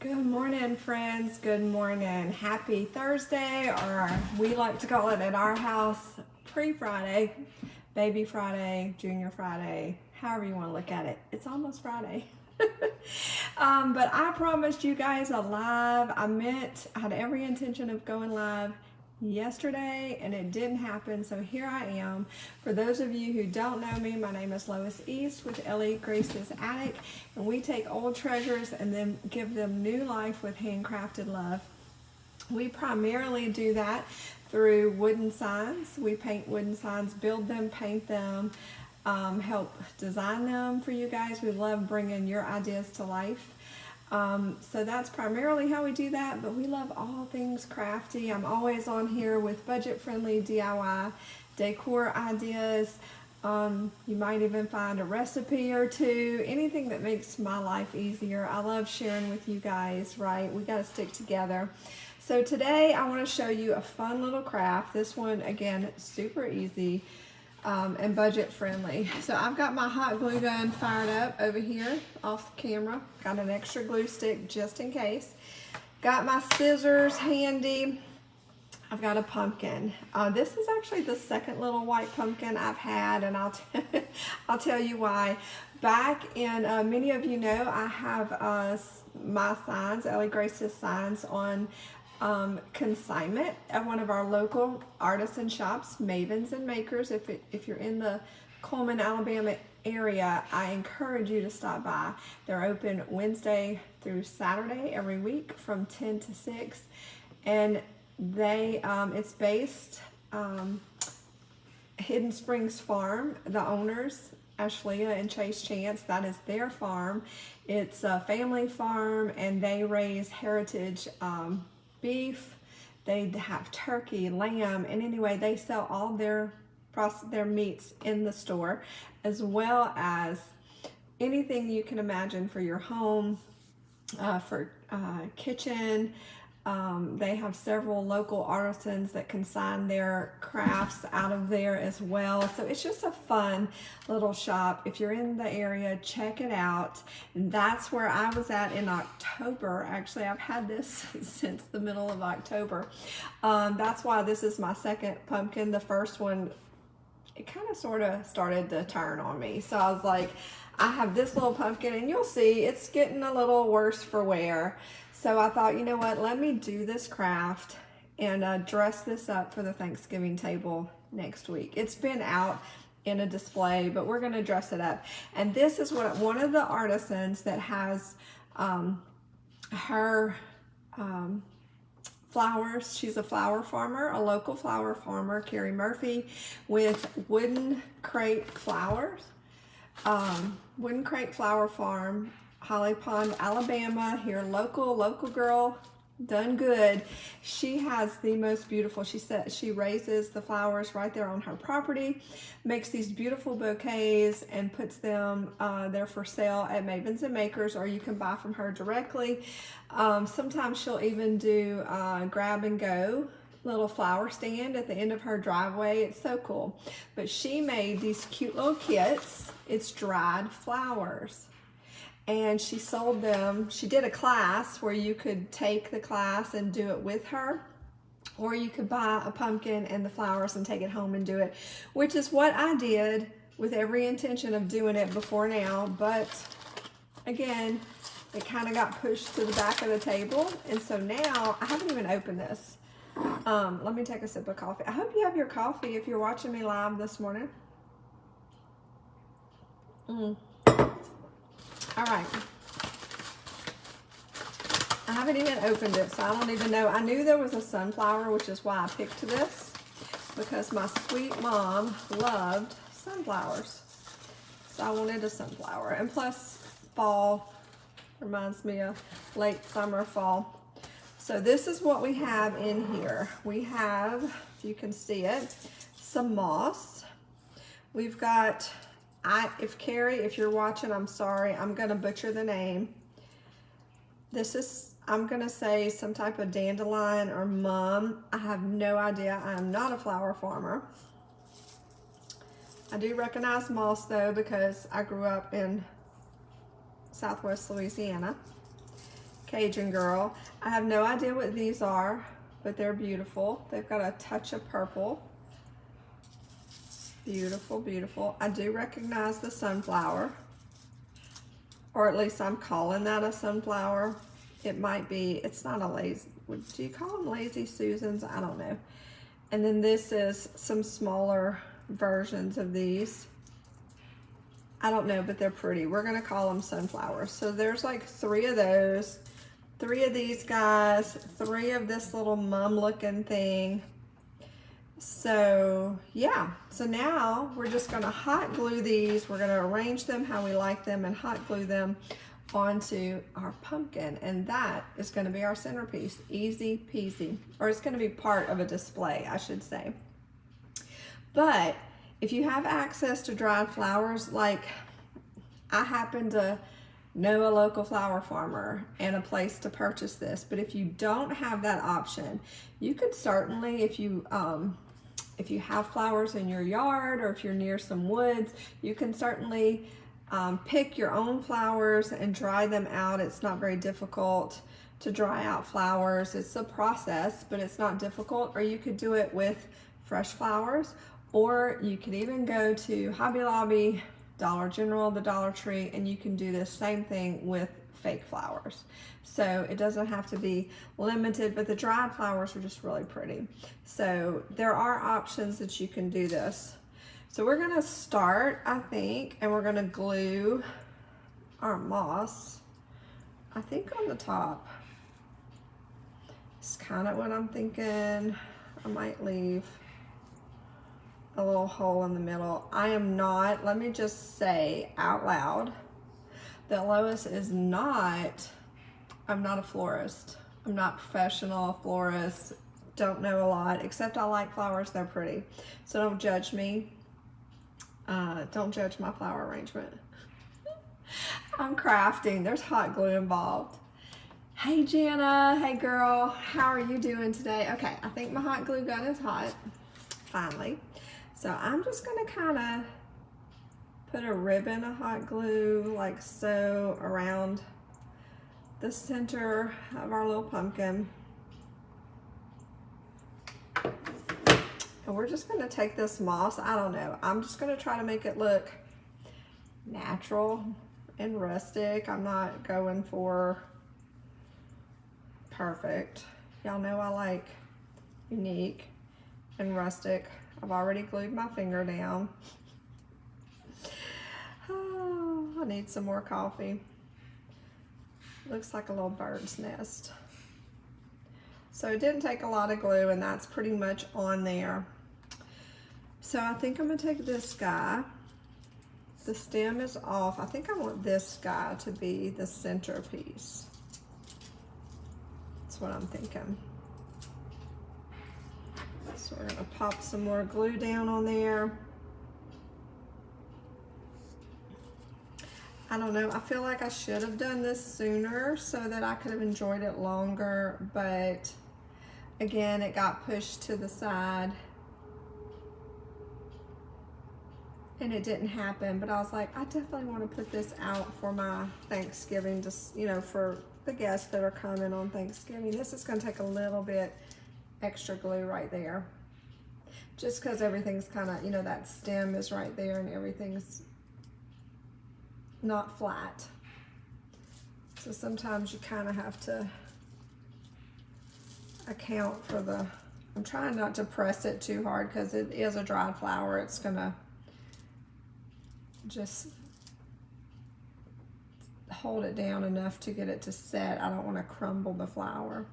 Good morning, friends. Good morning. Happy Thursday, or we like to call it at our house pre-Friday, baby Friday, junior Friday, however you want to look at it. It's almost Friday. But I promised you guys a live. I had every intention of going live yesterday and it didn't happen, so here I am. For those of you who don't know me, my name is Lois East with Ellie Grace's Attic, and we take old treasures and then give them new life with handcrafted love. We primarily do that through wooden signs. We paint wooden signs, build them, paint them, help design them for you guys. We love bringing your ideas to life. So that's primarily how we do that, but we love all things crafty. I'm always on here with budget-friendly DIY decor ideas. You might even find a recipe or two, anything that makes my life easier. I love sharing with you guys, right? We got to stick together. So today I want to show you a fun little craft. This one, again, super easy. And budget friendly. So I've got my hot glue gun fired up over here off the camera. Got an extra glue stick just in case. Got my scissors handy. I've got a pumpkin. This is actually the second little white pumpkin I've had, and I'll tell you why. Back in, many of you know, I have my signs, Ellie Grace's signs, on consignment at one of our local artisan shops, Mavens and Makers. If you're in the Coleman, Alabama area, I encourage you to stop by. They're open Wednesday through Saturday every week from 10 to 6, and it's based Hidden Springs Farm. The owners, Ashleah and Chase Chance, that is their farm. It's a family farm, and they raise heritage beef. They have turkey, lamb, and anyway, they sell all their meats in the store, as well as anything you can imagine for your home, for kitchen. They have several local artisans that consign their crafts out of there as well. So it's just a fun little shop. If you're in the area, check it out. And that's where I was at in October. Actually, I've had this since the middle of October. That's why this is my second pumpkin. The first one, it kind of sort of started to turn on me. So I was like, I have this little pumpkin, and you'll see it's getting a little worse for wear. So I thought, you know what, let me do this craft and dress this up for the Thanksgiving table next week. It's been out in a display, but we're gonna dress it up. And this is what one of the artisans that has her flowers. She's a flower farmer, a local flower farmer, Carrie Murphy, with Wooden Crate Flowers. Wooden Crate Flower Farm, Holly Pond, Alabama, here local girl, done good. She has the most beautiful, she said she raises the flowers right there on her property, makes these beautiful bouquets and puts them there for sale at Mavens and Makers, or you can buy from her directly. Sometimes she'll even do grab and go little flower stand at the end of her driveway. It's so cool. But she made these cute little kits. It's dried flowers, and she sold them. She did a class where you could take the class and do it with her, or you could buy a pumpkin and the flowers and take it home and do it, which is what I did with every intention of doing it before now. But again, it kind of got pushed to the back of the table, and so now I haven't even opened this. Let me take a sip of coffee. I hope you have your coffee if you're watching me live this morning. All right. I haven't even opened it, so I don't even know. I knew there was a sunflower, which is why I picked this, because my sweet mom loved sunflowers. So I wanted a sunflower. And plus, fall reminds me of late summer, fall. So this is what we have in here. We have, if you can see it, some moss. We've got, Carrie, if you're watching, I'm sorry, I'm gonna butcher the name. This is, I'm gonna say some type of dandelion or mum. I have no idea. I am not a flower farmer. I do recognize moss though, because I grew up in Southwest Louisiana. Cajun Girl. I have no idea what these are, but they're beautiful. They've got a touch of purple. Beautiful, beautiful. I do recognize the sunflower, or at least I'm calling that a sunflower. It might be, it's not a lazy, do you call them Lazy Susans? I don't know. And then this is some smaller versions of these. I don't know, but they're pretty. We're gonna call them sunflowers. So there's like 3 of those, 3 of these guys, 3 of this little mum looking thing. So yeah, so now we're just gonna hot glue these. We're gonna arrange them how we like them and hot glue them onto our pumpkin, and that is going to be our centerpiece. Easy peasy. Or it's going to be part of a display, I should say. But if you have access to dried flowers, like I happen to know a local flower farmer and a place to purchase this, but if you don't have that option, you could certainly, if you have flowers in your yard or if you're near some woods, you can certainly pick your own flowers and dry them out. It's not very difficult to dry out flowers. It's a process, but it's not difficult. Or you could do it with fresh flowers, or you could even go to Hobby Lobby, Dollar General, the Dollar Tree, and you can do the same thing with fake flowers. So it doesn't have to be limited, but the dried flowers are just really pretty. So there are options that you can do this. So we're gonna start, I think, and we're gonna glue our moss, I think, on the top. It's kind of what I'm thinking. I might leave a little hole in the middle. I am not, let me just say out loud that Lois is not, I'm not a florist. I'm not a professional florist, don't know a lot, except I like flowers, they're pretty. So don't judge me. Don't judge my flower arrangement. I'm crafting. There's hot glue involved. Hey Jana, hey girl, how are you doing today? Okay, I think my hot glue gun is hot, finally. So I'm just gonna kind of put a ribbon of hot glue like so around the center of our little pumpkin. And we're just gonna take this moss, I don't know, I'm just gonna try to make it look natural and rustic. I'm not going for perfect. Y'all know I like unique and rustic. I've already glued my finger down. Oh, I need some more coffee. Looks like a little bird's nest. So it didn't take a lot of glue, and that's pretty much on there. So I think I'm gonna take this guy. The stem is off. I think I want this guy to be the centerpiece. That's what I'm thinking. So we're gonna pop some more glue down on there. I don't know, I feel like I should have done this sooner so that I could have enjoyed it longer, but again, it got pushed to the side and it didn't happen. But I was like, I definitely want to put this out for my Thanksgiving, just, you know, for the guests that are coming on Thanksgiving. This is going to take a little bit extra glue right there, just because everything's kind of, you know, that stem is right there and everything's not flat. So sometimes you kind of have to account for the, I'm trying not to press it too hard because it is a dried flower. It's gonna just hold it down enough to get it to set. I don't want to crumble the flower.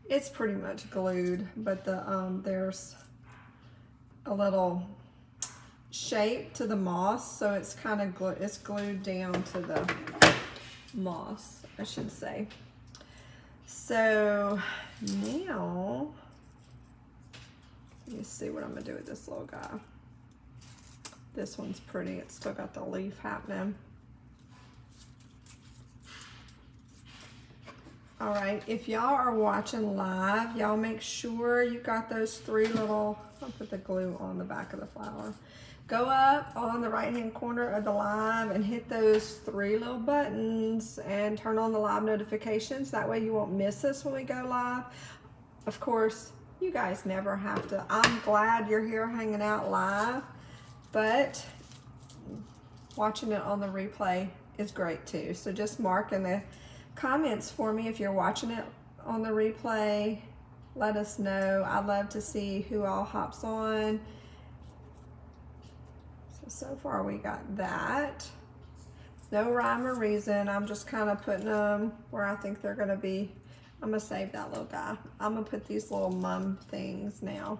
It's pretty much glued, but the there's a little shape to the moss, so it's kind of it's glued down to the moss, I should say. So now let me see what I'm gonna do with this little guy. This one's pretty. It's still got the leaf happening. All right, if y'all are watching live, y'all make sure you got those three little, I'll put the glue on the back of the flower. go up on the right hand corner of the live and hit those 3 little buttons and turn on the live notifications. That way you won't miss us when we go live. Of course, you guys never have to. I'm glad you're here hanging out live, but watching it on the replay is great too. So just mark in the comments for me if you're watching it on the replay. Let us know. I'd love to see who all hops on. So far we got that. No rhyme or reason. I'm just kind of putting them where I think they're going to be. I'm going to save that little guy. I'm going to put these little mum things now.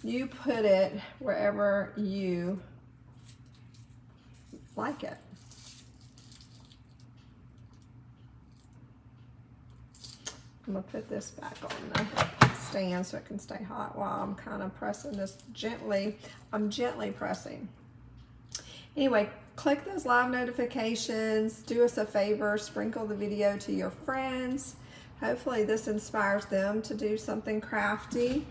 You put it wherever you like it. I'm going to put this back on the stand so it can stay hot while I'm kind of pressing this gently. I'm gently pressing. Anyway, click those live notifications. Do us a favor, sprinkle the video to your friends. Hopefully this inspires them to do something crafty,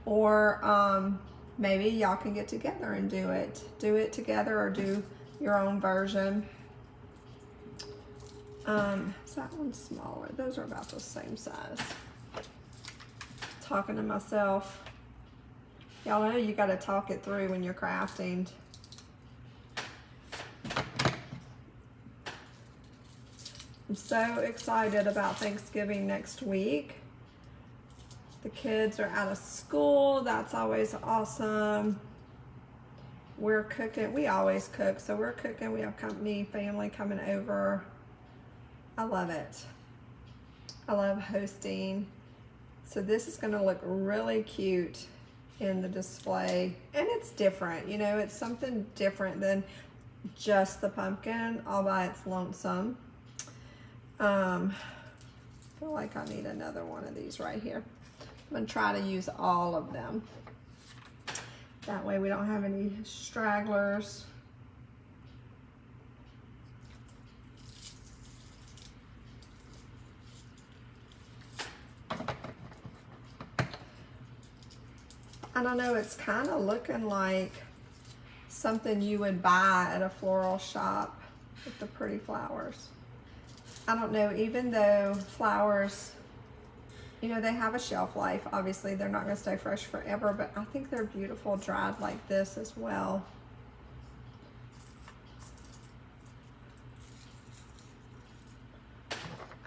or maybe y'all can get together and do it. Do it together or do your own version. Is that one smaller? Those are about the same size. Talking to myself. Y'all know you got to talk it through when you're crafting. I'm so excited about Thanksgiving next week. The kids are out of school. That's always awesome. We're cooking. We always cook, so we're cooking. We have company, family coming over. I love it. I love hosting. So this is going to look really cute in the display, and it's different. You know, it's something different than just the pumpkin all by its lonesome. I feel like I need another one of these right here. I'm going to try to use all of them. That way we don't have any stragglers. I don't know, it's kind of looking like something you would buy at a floral shop with the pretty flowers. I don't know, even though flowers, you know, they have a shelf life. Obviously, they're not going to stay fresh forever, but I think they're beautiful dried like this as well.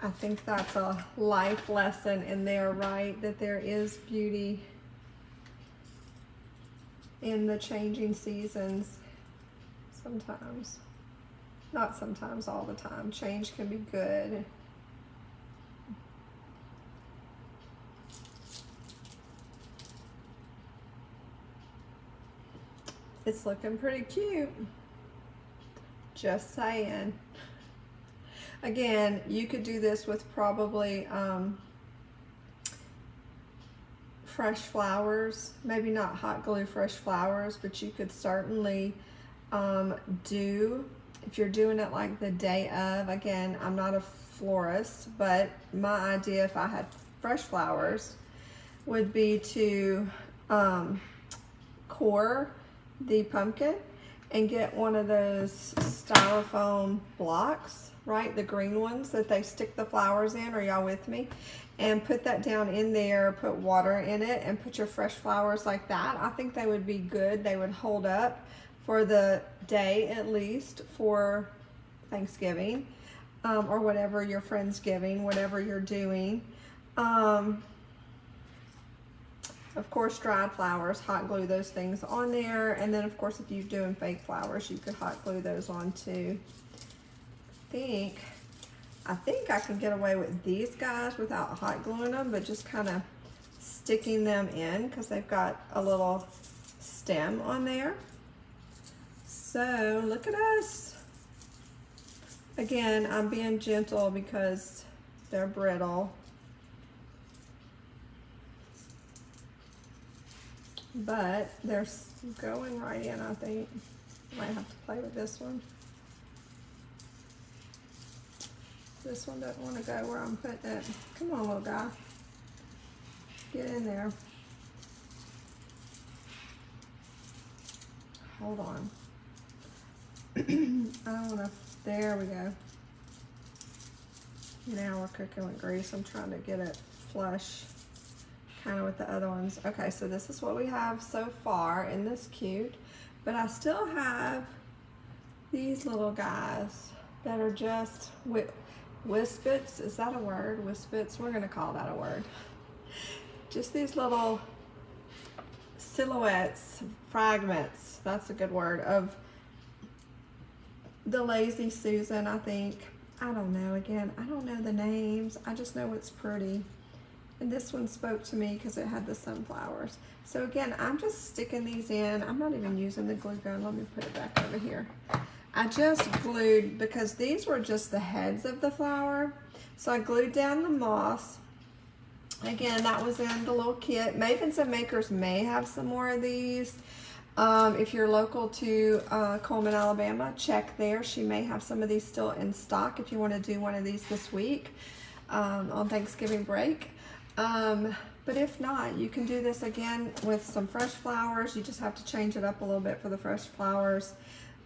I think that's a life lesson in there, right? That there is beauty in the changing seasons sometimes. Not sometimes, all the time. Change can be good. It's looking pretty cute. Just saying. Again, you could do this with probably fresh flowers. Maybe not hot glue fresh flowers, but you could certainly do, if you're doing it like the day of. Again, I'm not a florist, but my idea if I had fresh flowers would be to core the pumpkin and get one of those styrofoam blocks, right? The green ones that they stick the flowers in. Are y'all with me? And put that down in there, put water in it, and put your fresh flowers like that. I think they would be good. They would hold up for the day, at least for Thanksgiving, or whatever your Friendsgiving, whatever you're doing. Of course, dried flowers, hot glue those things on there. And then, of course, if you're doing fake flowers, you could hot glue those on too. I think I can get away with these guys without hot gluing them, but just kind of sticking them in because they've got a little stem on there. So look at us. Again, I'm being gentle because they're brittle. But they're going right in, I think. Might have to play with this one. This one doesn't want to go where I'm putting it. Come on, little guy. Get in there. hold on. I don't wanna, there we go. Now we're cooking with grease. I'm trying to get it flush kind of with the other ones. Okay, so this is what we have so far in this cute, but I still have these little guys that are just wispets. Is that a word? Wispets? We're gonna call that a word. Just these little silhouettes, fragments, that's a good word, of the Lazy Susan, I think. I don't know, again, I don't know the names. I just know it's pretty. And this one spoke to me because it had the sunflowers. So again, I'm just sticking these in. I'm not even using the glue gun. Let me put it back over here. I just glued, because these were just the heads of the flower. So I glued down the moss. Again, that was in the little kit. Mavens and Makers may have some more of these. If you're local to Coleman, Alabama, check there. She may have some of these still in stock if you want to do one of these this week on Thanksgiving break. But if not, you can do this again with some fresh flowers. You just have to change it up a little bit for the fresh flowers.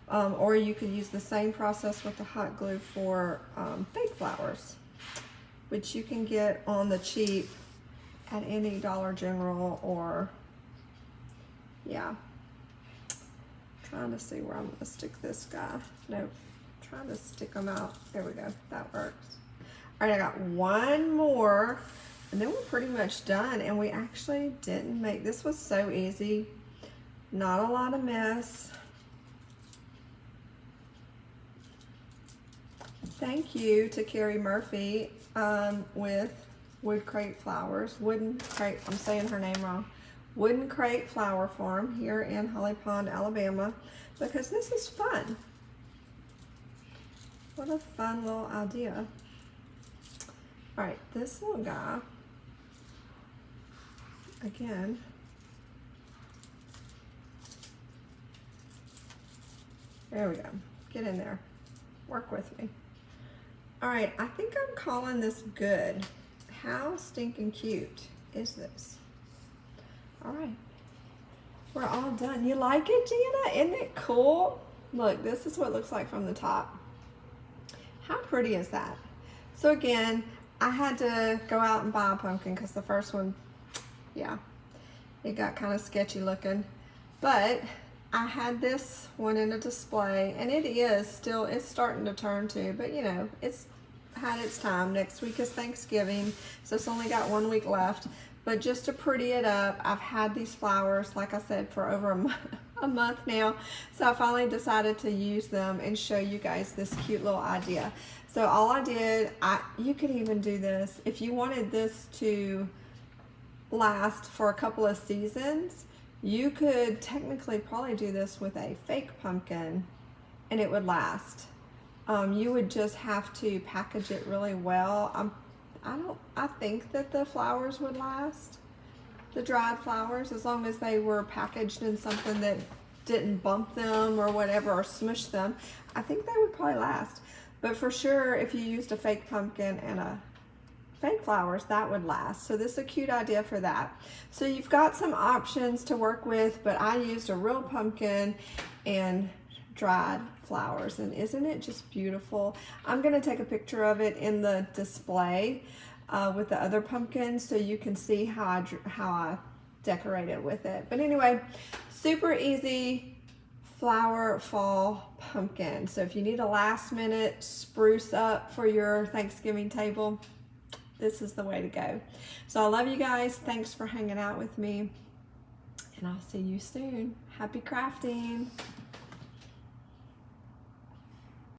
Or you could use the same process with the hot glue for fake flowers, which you can get on the cheap at any Dollar General or, yeah. Trying to see where I'm gonna stick this guy. Nope, trying to stick them out. There we go, that works. All right, I got one more, and then we're pretty much done. And we actually didn't make, this was so easy. Not a lot of mess. Thank you to Carrie Murphy with Wood Crate Flowers. Wooden Crate, I'm saying her name wrong. Wooden Crate Flower Farm here in Holly Pond, Alabama, because this is fun. What a fun little idea. All right, this little guy, again, there we go. Get in there. Work with me. All right, I think I'm calling this good. How stinking cute is this? All right, we're all done. You like it, Gina? Isn't it cool? Look, this is what it looks like from the top. How pretty is that? So again, I had to go out and buy a pumpkin because the first one, yeah, it got kind of sketchy looking. But I had this one in a display, and it is still, it's starting to turn too, but you know, it's had its time. Next week is Thanksgiving, so it's only got 1 week left. But just to pretty it up, I've had these flowers, like I said, for over a month now. So I finally decided to use them and show you guys this cute little idea. So all I did, you could even do this. If you wanted this to last for a couple of seasons, you could technically probably do this with a fake pumpkin and it would last. You would just have to package it really well. I think that the flowers would last, the dried flowers, as long as they were packaged in something that didn't bump them or whatever, or smush them. I think they would probably last. But for sure, if you used a fake pumpkin and a fake flowers, that would last. So this is a cute idea for that. So you've got some options to work with, but I used a real pumpkin and dried flowers, and isn't it just beautiful? I'm going to take a picture of it in the display with the other pumpkins so you can see how I decorated with it. But anyway, super easy flower fall pumpkin. So if you need a last minute spruce up for your Thanksgiving table, this is the way to go. So I love you guys. Thanks for hanging out with me, and I'll see you soon. Happy crafting.